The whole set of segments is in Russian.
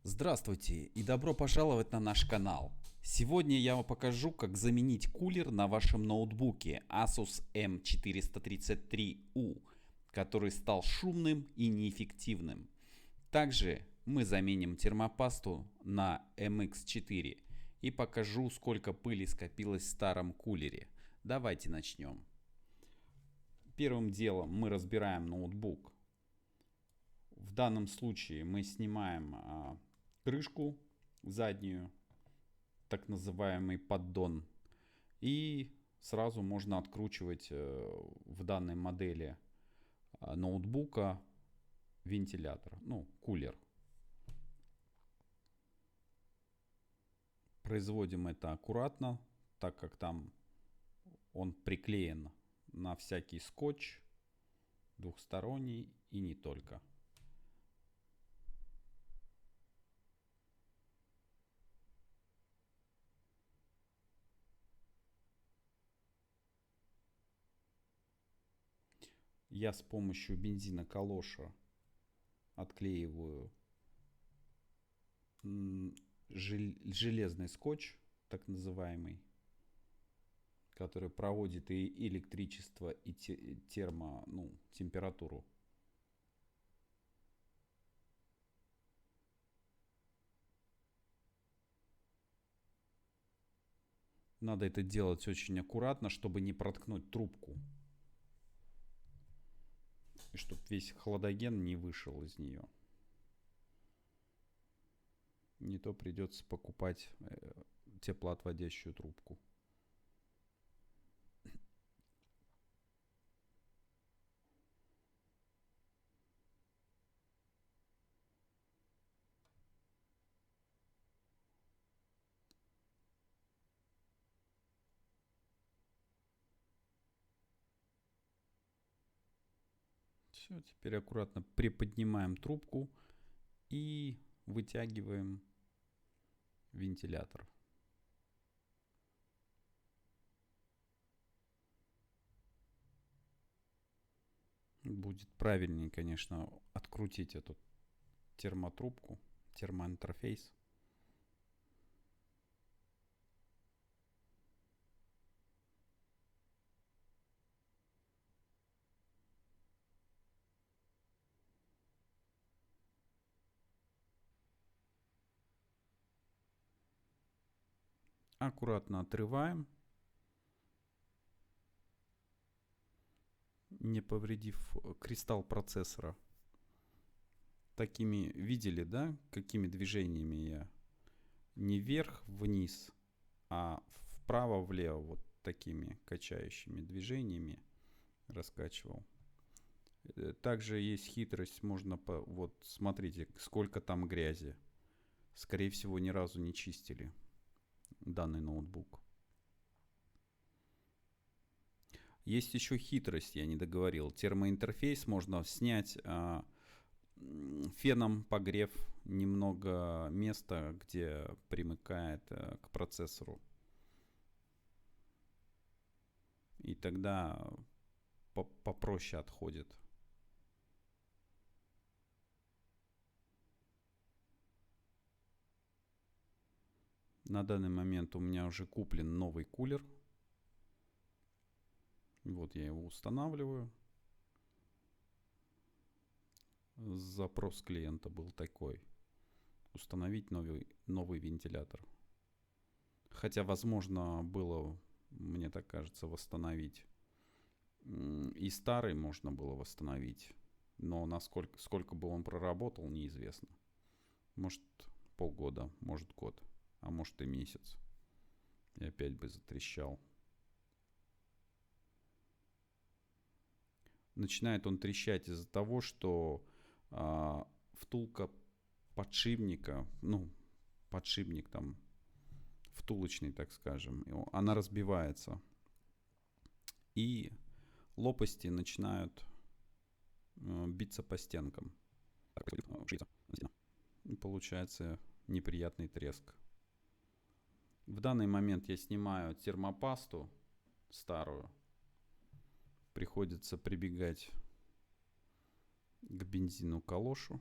Здравствуйте и добро пожаловать на наш канал. Сегодня я вам покажу, как заменить кулер на вашем ноутбуке Asus M433U, который стал шумным и неэффективным. Также мы заменим термопасту на MX4 и покажу, сколько пыли скопилось в старом кулере. Давайте начнем. Первым делом мы разбираем ноутбук. В данном случае мы снимаем крышку заднюю, так называемый поддон, и сразу можно откручивать в данной модели ноутбука вентилятор, кулер. Производим это аккуратно, так как там он приклеен на всякий скотч двухсторонний и не только. Я с помощью бензина калоша отклеиваю железный скотч, так называемый, который проводит и электричество, и температуру. Надо это делать очень аккуратно, чтобы не проткнуть трубку. И чтобы весь хладоген не вышел из нее. Не то придется покупать теплоотводящую трубку. Все, теперь аккуратно приподнимаем трубку и вытягиваем вентилятор. Будет правильнее, конечно, открутить эту термотрубку, термоинтерфейс. Аккуратно отрываем, не повредив кристалл процессора. Такими видели, да, какими движениями я не вверх-вниз, а вправо-влево вот такими качающими движениями раскачивал. Также есть хитрость, можно вот смотрите, сколько там грязи. Скорее всего, ни разу не чистили данный ноутбук. Есть еще хитрость, я не договорил. Термоинтерфейс можно снять феном, погрев немного места, где примыкает к процессору. И тогда попроще отходит. На данный момент у меня уже куплен новый кулер. Вот я его устанавливаю. Запрос клиента был такой: установить новый вентилятор. Хотя возможно было, мне так кажется, восстановить. И старый можно было восстановить. Но сколько бы он проработал, неизвестно. Может полгода, может год, а может и месяц. И опять бы затрещал. Начинает он трещать из-за того, что втулка подшипника, подшипник там втулочный, так скажем, она разбивается. И лопасти начинают биться по стенкам. И получается неприятный треск. В данный момент я снимаю термопасту старую. Приходится прибегать к бензину калошу.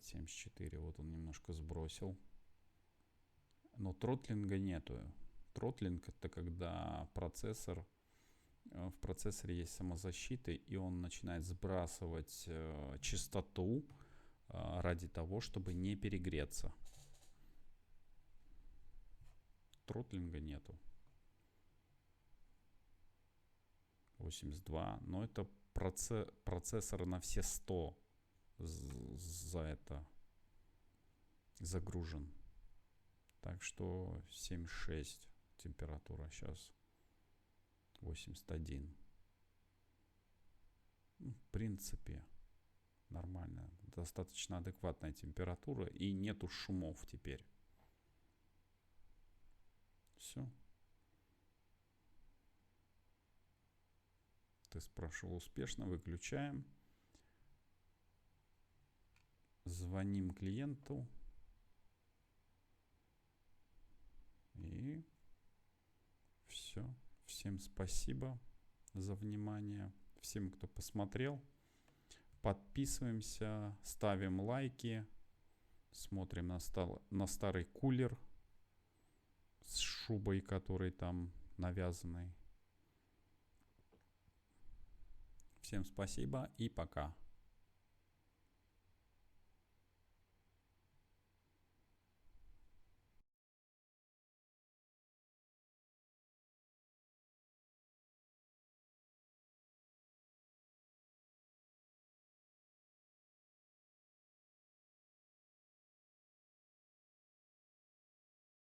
2074. Вот он немножко сбросил. Но тротлинга нету. Тротлинг — это когда в процессоре есть самозащита, и он начинает сбрасывать частоту ради того, чтобы не перегреться. Тротлинга нету. 82. Но это процессор на все 100 за это загружен. Так что 7,6 температура сейчас. 81. В принципе, нормально. Достаточно адекватная температура. И нету шумов теперь. Все. Тест прошел успешно. Выключаем. Звоним клиенту. И все. Всем спасибо за внимание. Всем, кто посмотрел. Подписываемся, ставим лайки. Смотрим на старый кулер с шубой, который там навязанный. Всем спасибо и пока.